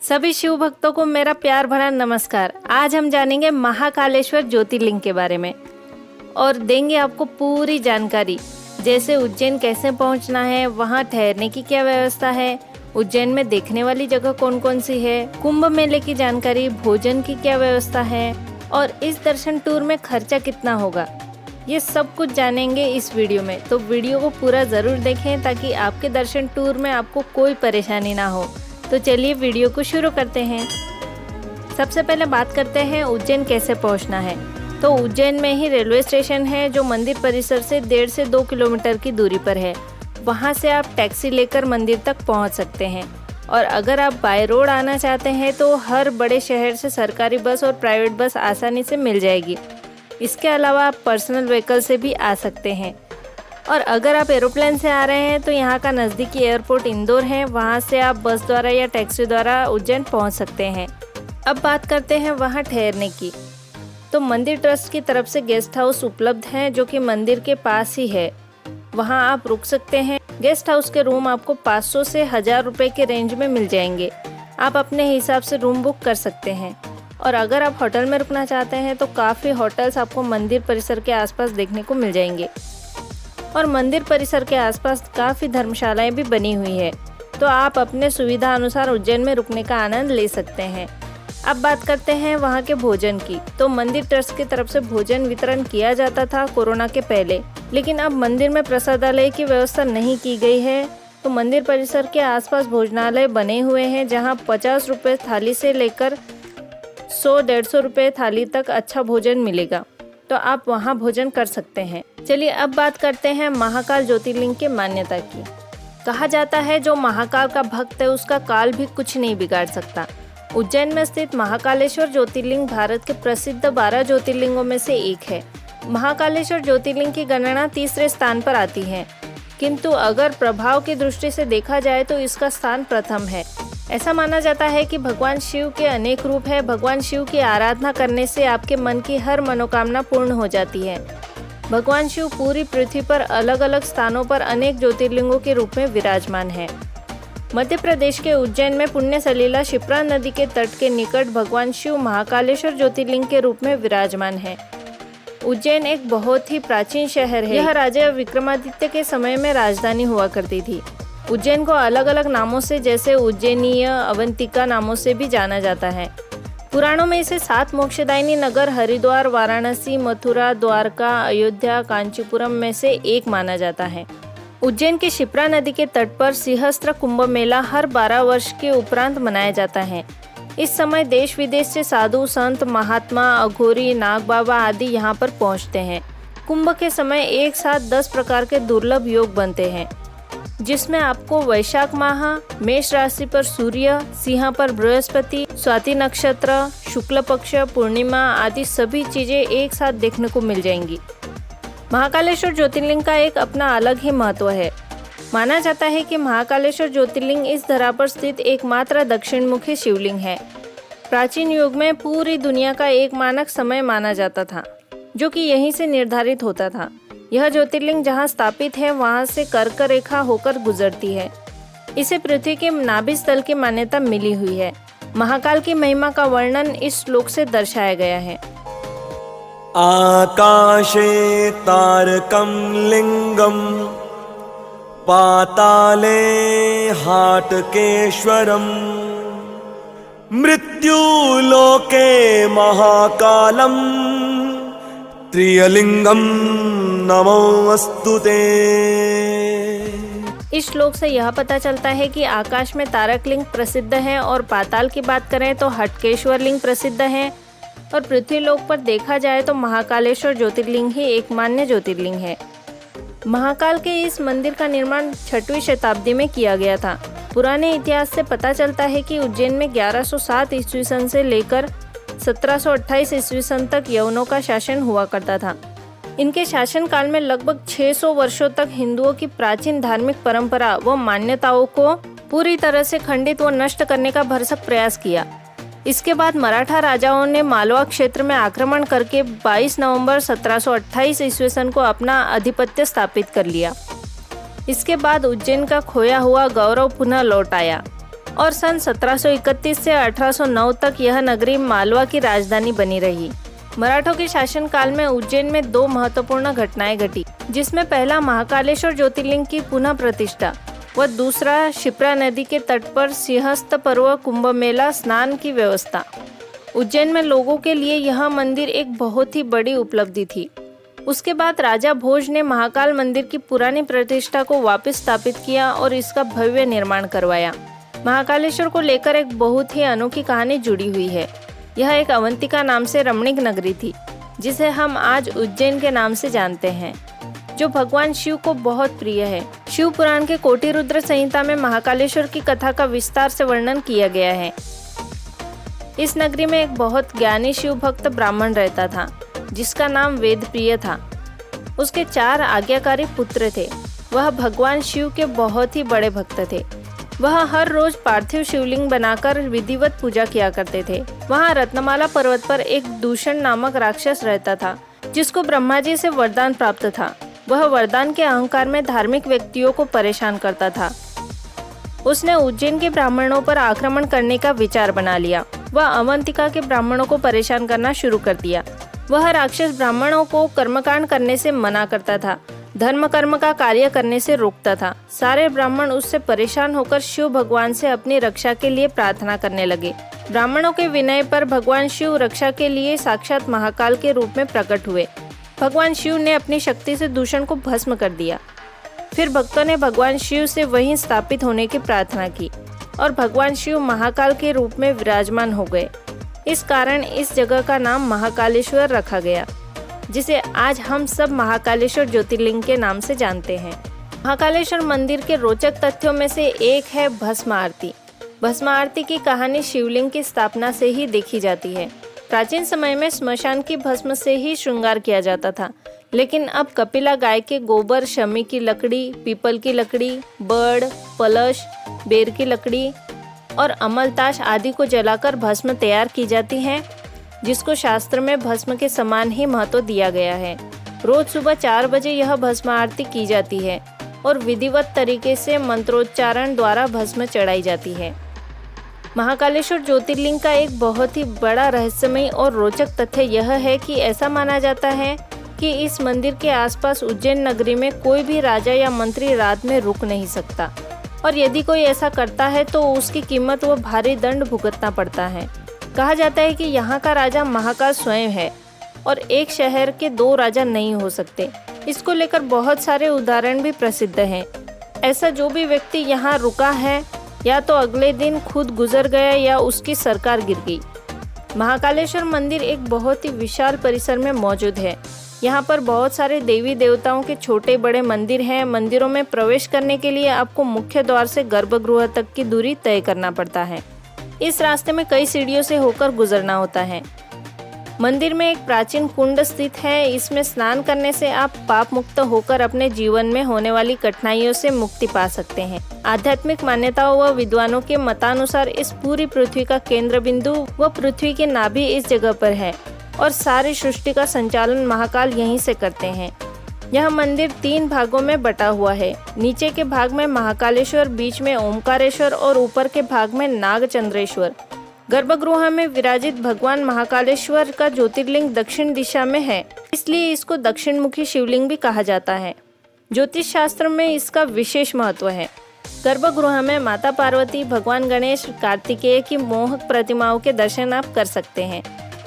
सभी शिव भक्तों को मेरा प्यार भरा नमस्कार। आज हम जानेंगे महाकालेश्वर ज्योतिर्लिंग के बारे में और देंगे आपको पूरी जानकारी, जैसे उज्जैन कैसे पहुंचना है, वहां ठहरने की क्या व्यवस्था है, उज्जैन में देखने वाली जगह कौन कौन सी है, कुंभ मेले की जानकारी, भोजन की क्या व्यवस्था है और इस दर्शन टूर में खर्चा कितना होगा। ये सब कुछ जानेंगे इस वीडियो में, तो वीडियो को पूरा ज़रूर देखें ताकि आपके दर्शन टूर में आपको कोई परेशानी ना हो। तो चलिए वीडियो को शुरू करते हैं। सबसे पहले बात करते हैं उज्जैन कैसे पहुंचना है। तो उज्जैन में ही रेलवे स्टेशन है जो मंदिर परिसर से 1.5 से 2 किलोमीटर की दूरी पर है। वहां से आप टैक्सी लेकर मंदिर तक पहुंच सकते हैं और अगर आप बाय रोड आना चाहते हैं तो हर बड़े शहर से सरकारी बस और प्राइवेट बस आसानी से मिल जाएगी। इसके अलावा आप पर्सनल व्हीकल से भी आ सकते हैं और अगर आप एरोप्लेन से आ रहे हैं तो यहाँ का नज़दीकी एयरपोर्ट इंदौर है, वहाँ से आप बस द्वारा या टैक्सी द्वारा उज्जैन पहुँच सकते हैं। अब बात करते हैं वहाँ ठहरने की। तो मंदिर ट्रस्ट की तरफ से गेस्ट हाउस उपलब्ध हैं जो कि मंदिर के पास ही है, वहाँ आप रुक सकते हैं। गेस्ट हाउस के रूम आपको 500 से 1000 रुपये के रेंज में मिल जाएंगे। आप अपने हिसाब से रूम बुक कर सकते हैं और अगर आप होटल में रुकना चाहते हैं तो काफ़ी होटल्स आपको मंदिर परिसर के आसपास देखने को मिल जाएंगे और मंदिर परिसर के आसपास काफ़ी धर्मशालाएं भी बनी हुई है, तो आप अपने सुविधा अनुसार उज्जैन में रुकने का आनंद ले सकते हैं। अब बात करते हैं वहाँ के भोजन की। तो मंदिर ट्रस्ट की तरफ से भोजन वितरण किया जाता था कोरोना के पहले, लेकिन अब मंदिर में प्रसादालय की व्यवस्था नहीं की गई है। तो मंदिर परिसर के आसपास भोजनालय बने हुए हैं जहाँ 50 रुपये थाली से लेकर 100-150 रुपये थाली तक अच्छा भोजन मिलेगा, तो आप वहाँ भोजन कर सकते हैं। चलिए अब बात करते हैं महाकाल ज्योतिर्लिंग की मान्यता की। कहा जाता है जो महाकाल का भक्त है उसका काल भी कुछ नहीं बिगाड़ सकता। उज्जैन में स्थित महाकालेश्वर ज्योतिर्लिंग भारत के प्रसिद्ध 12 ज्योतिर्लिंगों में से एक है। महाकालेश्वर ज्योतिर्लिंग की गणना तीसरे स्थान पर आती है, किंतु अगर प्रभाव की दृष्टि से देखा जाए तो इसका स्थान प्रथम है। ऐसा माना जाता है कि भगवान शिव के अनेक रूप है। भगवान शिव की आराधना करने से आपके मन की हर मनोकामना पूर्ण हो जाती है। भगवान शिव पूरी पृथ्वी पर अलग अलग स्थानों पर अनेक ज्योतिर्लिंगों के रूप में विराजमान है। मध्य प्रदेश के उज्जैन में पुण्य सलीला शिप्रा नदी के तट के निकट भगवान शिव महाकालेश्वर ज्योतिर्लिंग के रूप में विराजमान है। उज्जैन एक बहुत ही प्राचीन शहर है। यह राजा विक्रमादित्य के समय में राजधानी हुआ करती थी। उज्जैन को अलग अलग नामों से जैसे उज्जैनीय, अवंतिका नामों से भी जाना जाता है। पुराणों में इसे 7 मोक्षदायिनी नगर हरिद्वार, वाराणसी, मथुरा, द्वारका, अयोध्या, कांचीपुरम में से एक माना जाता है। उज्जैन की शिप्रा नदी के तट पर सिंहस्त्र कुंभ मेला हर 12 वर्ष के उपरांत मनाया जाता है। इस समय देश विदेश से साधु, संत, महात्मा, अघोरी, नाग बाबा आदि यहाँ पर पहुँचते हैं। कुंभ के समय एक साथ 10 प्रकार के दुर्लभ योग बनते हैं, जिसमें आपको वैशाख माह, मेष राशि पर सूर्य, सिंह पर बृहस्पति, स्वाति नक्षत्र, शुक्ल पक्ष, पूर्णिमा आदि सभी चीजें एक साथ देखने को मिल जाएंगी। महाकालेश्वर ज्योतिर्लिंग का एक अपना अलग ही महत्व है। माना जाता है कि महाकालेश्वर ज्योतिर्लिंग इस धरा पर स्थित एकमात्र दक्षिणमुखी शिवलिंग है। प्राचीन युग में पूरी दुनिया का एक मानक समय माना जाता था, जो कि यहीं से निर्धारित होता था। यह ज्योतिर्लिंग जहाँ स्थापित है वहाँ से कर्क रेखा होकर गुजरती है। इसे पृथ्वी के नाभि स्थल की मान्यता मिली हुई है। महाकाल की महिमा का वर्णन इस श्लोक से दर्शाया गया है। आकाशे तारकं लिंगम पाताले हाटकेश्वरम मृत्युलोके महाकालम त्रियलिंगम नमोस्तुते। इस श्लोक से यह पता चलता है कि आकाश में तारक लिंग प्रसिद्ध है और पाताल की बात करें तो हटकेश्वर लिंग प्रसिद्ध है और पृथ्वी लोक पर देखा जाए तो महाकालेश्वर ज्योतिर्लिंग ही एक मान्य ज्योतिर्लिंग है। महाकाल के इस मंदिर का निर्माण 6वीं शताब्दी में किया गया था। पुराने इतिहास से पता चलता है कि उज्जैन में 1107 ईस्वी सन से लेकर 1728 ईस्वी सन तक यवनों का शासन हुआ करता था। इनके शासन काल में लगभग 600 वर्षों तक हिंदुओं की प्राचीन धार्मिक परंपरा व मान्यताओं को पूरी तरह से खंडित व नष्ट करने का भरसक प्रयास किया। इसके बाद मराठा राजाओं ने मालवा क्षेत्र में आक्रमण करके 22 नवंबर 1728 ईस्वी सन को अपना आधिपत्य स्थापित कर लिया। इसके बाद उज्जैन का खोया हुआ गौरव पुनः लौट आया। और सन 1731 से 1809 तक यह नगरी मालवा की राजधानी बनी रही। मराठों के शासनकाल में उज्जैन में 2 महत्वपूर्ण घटनाएं घटी, जिसमें पहला महाकालेश्वर ज्योतिर्लिंग की पुनः प्रतिष्ठा व दूसरा क्षिप्रा नदी के तट पर सिंहस्थ पर्व कुंभ मेला स्नान की व्यवस्था। उज्जैन में लोगों के लिए यह मंदिर एक बहुत ही बड़ी उपलब्धि थी। उसके बाद राजा भोज ने महाकाल मंदिर की पुरानी प्रतिष्ठा को वापस स्थापित किया और इसका भव्य निर्माण करवाया। महाकालेश्वर को लेकर एक बहुत ही अनोखी कहानी जुड़ी हुई है। यह एक अवंतिका नाम से रमणीक नगरी थी, जिसे हम आज उज्जैन के नाम से जानते हैं, जो भगवान शिव को बहुत प्रिय है। शिव पुराण के कोटि रुद्र संहिता में महाकालेश्वर की कथा का विस्तार से वर्णन किया गया है। इस नगरी में एक बहुत ज्ञानी शिव भक्त ब्राह्मण रहता था, जिसका नाम वेदप्रिय था। उसके 4 आज्ञाकारी पुत्र थे। वह भगवान शिव के बहुत ही बड़े भक्त थे। वह हर रोज पार्थिव शिवलिंग बनाकर विधिवत पूजा किया करते थे। वहाँ रत्नमाला पर्वत पर एक दूषण नामक राक्षस रहता था, जिसको ब्रह्मा जी से वरदान प्राप्त था। वह वरदान के अहंकार में धार्मिक व्यक्तियों को परेशान करता था। उसने उज्जैन के ब्राह्मणों पर आक्रमण करने का विचार बना लिया। वह अवंतिका के ब्राह्मणों को परेशान करना शुरू कर दिया। वह राक्षस ब्राह्मणों को कर्मकांड करने से मना करता था, धर्म कर्म का कार्य करने से रोकता था। सारे ब्राह्मण उससे परेशान होकर शिव भगवान से अपनी रक्षा के लिए प्रार्थना करने लगे। ब्राह्मणों के विनय पर भगवान शिव रक्षा के लिए साक्षात महाकाल के रूप में प्रकट हुए। भगवान शिव ने अपनी शक्ति से दूषण को भस्म कर दिया। फिर भक्तों ने भगवान शिव से वहीं स्थापित होने की प्रार्थना की और भगवान शिव महाकाल के रूप में विराजमान हो गए। इस कारण इस जगह का नाम महाकालेश्वर रखा गया, जिसे आज हम सब महाकालेश्वर ज्योतिर्लिंग के नाम से जानते हैं। महाकालेश्वर मंदिर के रोचक तथ्यों में से एक है भस्म आरती। भस्म आरती की कहानी शिवलिंग की स्थापना से ही देखी जाती है। प्राचीन समय में स्मशान की भस्म से ही श्रृंगार किया जाता था, लेकिन अब कपिला गाय के गोबर, शमी की लकड़ी, पीपल की लकड़ी, बड़, पलश, बेर की लकड़ी और अमलताश आदि को जलाकर भस्म तैयार की जाती है, जिसको शास्त्र में भस्म के समान ही महत्व दिया गया है। रोज सुबह 4 बजे यह भस्म आरती की जाती है और विधिवत तरीके से मंत्रोच्चारण द्वारा भस्म चढ़ाई जाती है। महाकालेश्वर ज्योतिर्लिंग का एक बहुत ही बड़ा रहस्यमय और रोचक तथ्य यह है कि ऐसा माना जाता है कि इस मंदिर के आसपास उज्जैन नगरी में कोई भी राजा या मंत्री रात में रुक नहीं सकता, और यदि कोई ऐसा करता है तो उसकी कीमत व भारी दंड भुगतना पड़ता है। कहा जाता है कि यहाँ का राजा महाकाल स्वयं है और एक शहर के 2 राजा नहीं हो सकते। इसको लेकर बहुत सारे उदाहरण भी प्रसिद्ध हैं। ऐसा जो भी व्यक्ति यहाँ रुका है, या तो अगले दिन खुद गुजर गया या उसकी सरकार गिर गई। महाकालेश्वर मंदिर एक बहुत ही विशाल परिसर में मौजूद है। यहाँ पर बहुत सारे देवी देवताओं के छोटे बड़े मंदिर हैं। मंदिरों में प्रवेश करने के लिए आपको मुख्य द्वार से गर्भगृह तक की दूरी तय करना पड़ता है। इस रास्ते में कई सीढ़ियों से होकर गुजरना होता है। मंदिर में एक प्राचीन कुंड स्थित है। इसमें स्नान करने से आप पाप मुक्त होकर अपने जीवन में होने वाली कठिनाइयों से मुक्ति पा सकते हैं। आध्यात्मिक मान्यताओं व विद्वानों के मतानुसार इस पूरी पृथ्वी का केंद्र बिंदु व पृथ्वी की नाभि इस जगह पर है और सारी सृष्टि का संचालन महाकाल यहीं से करते हैं। यह मंदिर 3 भागों में बटा हुआ है। नीचे के भाग में महाकालेश्वर, बीच में ओमकारेश्वर और ऊपर के भाग में नागचंद्रेश्वर। गर्भगृह में विराजित भगवान महाकालेश्वर का ज्योतिर्लिंग दक्षिण दिशा में है, इसलिए इसको दक्षिण मुखी शिवलिंग भी कहा जाता है। ज्योतिष शास्त्र में इसका विशेष महत्व है। गर्भगृह में माता पार्वती, भगवान गणेश, कार्तिकेय की मोहक प्रतिमाओं के दर्शन आप कर सकते हैं।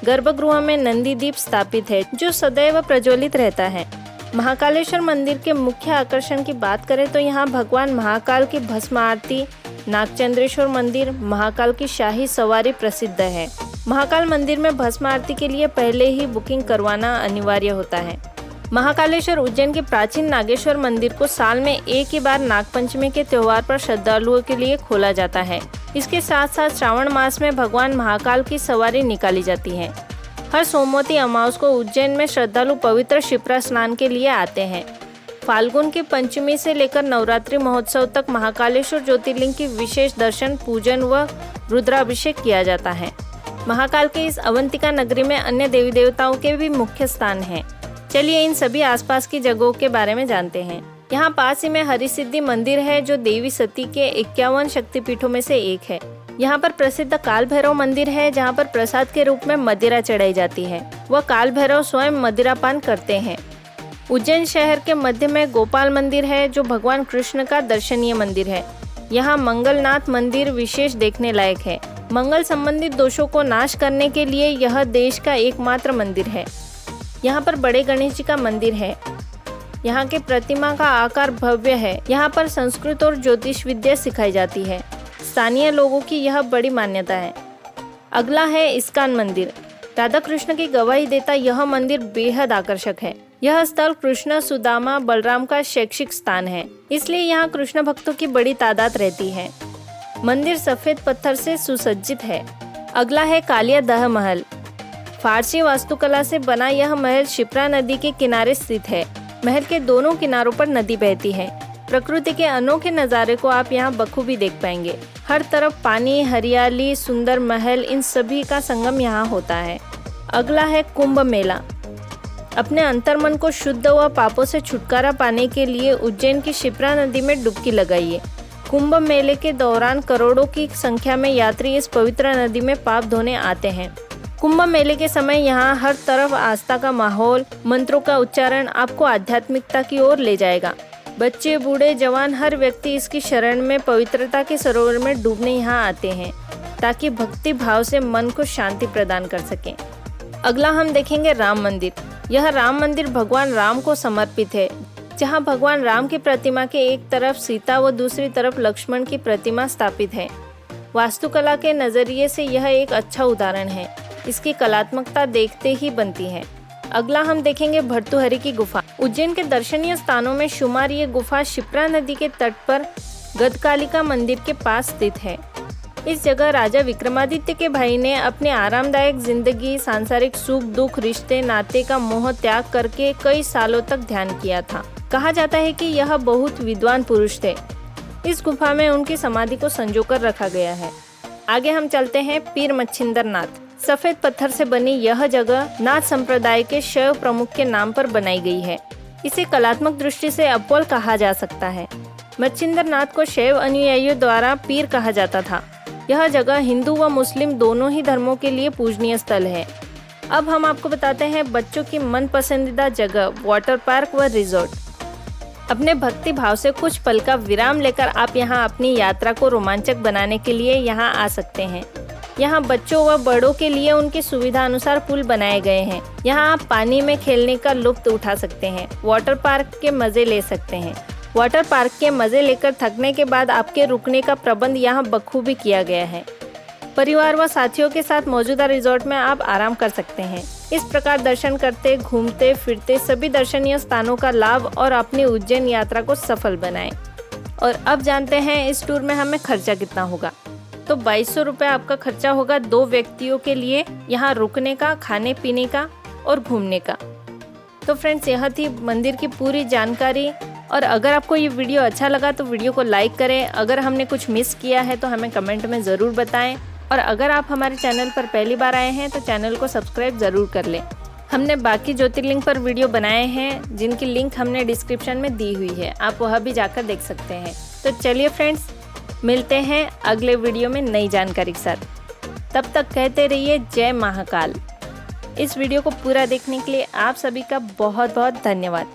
गर्भगृह में नंदी दीप स्थापित है, जो सदैव प्रज्वलित रहता है। महाकालेश्वर मंदिर के मुख्य आकर्षण की बात करें तो यहाँ भगवान महाकाल की भस्म आरती, नागचंद्रेश्वर मंदिर, महाकाल की शाही सवारी प्रसिद्ध है। महाकाल मंदिर में भस्म आरती के लिए पहले ही बुकिंग करवाना अनिवार्य होता है। महाकालेश्वर उज्जैन के प्राचीन नागेश्वर मंदिर को साल में एक ही बार नागपंचमी के त्योहार पर श्रद्धालुओं के लिए खोला जाता है। इसके साथ साथ श्रावण मास में भगवान महाकाल की सवारी निकाली जाती है। हर सोमवती अमावस को उज्जैन में श्रद्धालु पवित्र क्षिप्रा स्नान के लिए आते हैं। फाल्गुन की पंचमी से लेकर नवरात्रि महोत्सव तक महाकालेश्वर ज्योतिर्लिंग की विशेष दर्शन, पूजन व रुद्राभिषेक किया जाता है। महाकाल के इस अवंतिका नगरी में अन्य देवी देवताओं के भी मुख्य स्थान हैं। चलिए इन सभी आसपास की जगहों के बारे में जानते हैं। यहाँ पास ही में हरिसिद्धि मंदिर है जो देवी सती के 51 शक्तिपीठों में से एक है। यहाँ पर प्रसिद्ध काल भैरव मंदिर है जहाँ पर प्रसाद के रूप में मदिरा चढ़ाई जाती है। वह काल भैरव स्वयं मदिरापान करते हैं। उज्जैन शहर के मध्य में गोपाल मंदिर है जो भगवान कृष्ण का दर्शनीय मंदिर है। यहाँ मंगलनाथ मंदिर विशेष देखने लायक है। मंगल संबंधित दोषों को नाश करने के लिए यह देश का एकमात्र मंदिर है। यहाँ पर बड़े गणेश जी का मंदिर है। यहाँ के प्रतिमा का आकार भव्य है। यहाँ पर संस्कृत और ज्योतिष विद्या सिखाई जाती है। स्थानीय लोगों की यह बड़ी मान्यता है। अगला है इस्कॉन मंदिर। राधा कृष्ण की गवाही देता यह मंदिर बेहद आकर्षक है। यह स्थल कृष्ण, सुदामा, बलराम का शैक्षिक स्थान है, इसलिए यहाँ कृष्ण भक्तों की बड़ी तादाद रहती है। मंदिर सफेद पत्थर से सुसज्जित है। अगला है कालिया दह महल। फारसी वास्तुकला से बना यह महल शिप्रा नदी के किनारे स्थित है। महल के दोनों किनारों पर नदी बहती है। प्रकृति के अनोखे नज़ारे को आप यहाँ बखूबी देख पाएंगे। हर तरफ पानी, हरियाली, सुंदर महल, इन सभी का संगम यहाँ होता है। अगला है कुंभ मेला। अपने अंतर्मन को शुद्ध व पापों से छुटकारा पाने के लिए उज्जैन की शिप्रा नदी में डुबकी लगाइए। कुंभ मेले के दौरान करोड़ों की संख्या में यात्री इस पवित्र नदी में पाप धोने आते हैं। कुंभ मेले के समय यहाँ हर तरफ आस्था का माहौल, मंत्रों का उच्चारण आपको आध्यात्मिकता की ओर ले जाएगा। बच्चे, बूढ़े, जवान, हर व्यक्ति इसकी शरण में पवित्रता के सरोवर में डूबने यहाँ आते हैं ताकि भक्ति भाव से मन को शांति प्रदान कर सकें। अगला हम देखेंगे राम मंदिर। यह राम मंदिर भगवान राम को समर्पित है, जहाँ भगवान राम की प्रतिमा के एक तरफ सीता व दूसरी तरफ लक्ष्मण की प्रतिमा स्थापित है। वास्तुकला के नजरिए से यह एक अच्छा उदाहरण है। इसकी कलात्मकता देखते ही बनती है। अगला हम देखेंगे भर्तृहरि की गुफा। उज्जैन के दर्शनीय स्थानों में शुमार ये गुफा शिप्रा नदी के तट पर गदकालिका मंदिर के पास स्थित है। इस जगह राजा विक्रमादित्य के भाई ने अपने आरामदायक जिंदगी, सांसारिक सुख दुख, रिश्ते नाते का मोह त्याग करके कई सालों तक ध्यान किया था। कहा जाता है कि यह बहुत विद्वान पुरुष थे। इस गुफा में उनकी समाधि को संजोकर रखा गया है। आगे हम चलते हैं पीर मच्छिंदर नाथ। सफेद पत्थर से बनी यह जगह नाथ संप्रदाय के शैव प्रमुख के नाम पर बनाई गई है। इसे कलात्मक दृष्टि से अव्वल कहा जा सकता है। मच्छिंदर नाथ को शैव अनुयायियों द्वारा पीर कहा जाता था। यह जगह हिंदू व मुस्लिम दोनों ही धर्मों के लिए पूजनीय स्थल है। अब हम आपको बताते हैं बच्चों की मन पसंदीदा जगह वाटर पार्क व रिजॉर्ट। अपने भक्ति भाव से कुछ पल का विराम लेकर आप यहाँ अपनी यात्रा को रोमांचक बनाने के लिए यहाँ आ सकते हैं। यहाँ बच्चों व बड़ों के लिए उनकी सुविधा अनुसार पुल बनाए गए हैं। यहाँ आप पानी में खेलने का लुत्फ उठा सकते हैं, वाटर पार्क के मजे ले सकते हैं। वाटर पार्क के मजे लेकर थकने के बाद आपके रुकने का प्रबंध यहाँ बखूबी किया गया है। परिवार व साथियों के साथ मौजूदा रिजॉर्ट में आप आराम कर सकते हैं। इस प्रकार दर्शन करते, घूमते फिरते सभी दर्शनीय स्थानों का लाभ और अपनी उज्जैन यात्रा को सफल बनाएं। और अब जानते हैं इस टूर में हमें खर्चा कितना होगा। तो 2200 रुपये आपका खर्चा होगा 2 व्यक्तियों के लिए, यहाँ रुकने का, खाने पीने का और घूमने का। तो फ्रेंड्स, यह थी मंदिर की पूरी जानकारी। और अगर आपको ये वीडियो अच्छा लगा तो वीडियो को लाइक करें। अगर हमने कुछ मिस किया है तो हमें कमेंट में ज़रूर बताएं। और अगर आप हमारे चैनल पर पहली बार आए हैं तो चैनल को सब्सक्राइब ज़रूर कर लें। हमने बाकी ज्योतिर्लिंग पर वीडियो बनाए हैं जिनकी लिंक हमने डिस्क्रिप्शन में दी हुई है, आप वह भी जाकर देख सकते हैं। तो चलिए फ्रेंड्स, मिलते हैं अगले वीडियो में नई जानकारी के साथ। तब तक कहते रहिए जय महाकाल। इस वीडियो को पूरा देखने के लिए आप सभी का बहुत बहुत धन्यवाद।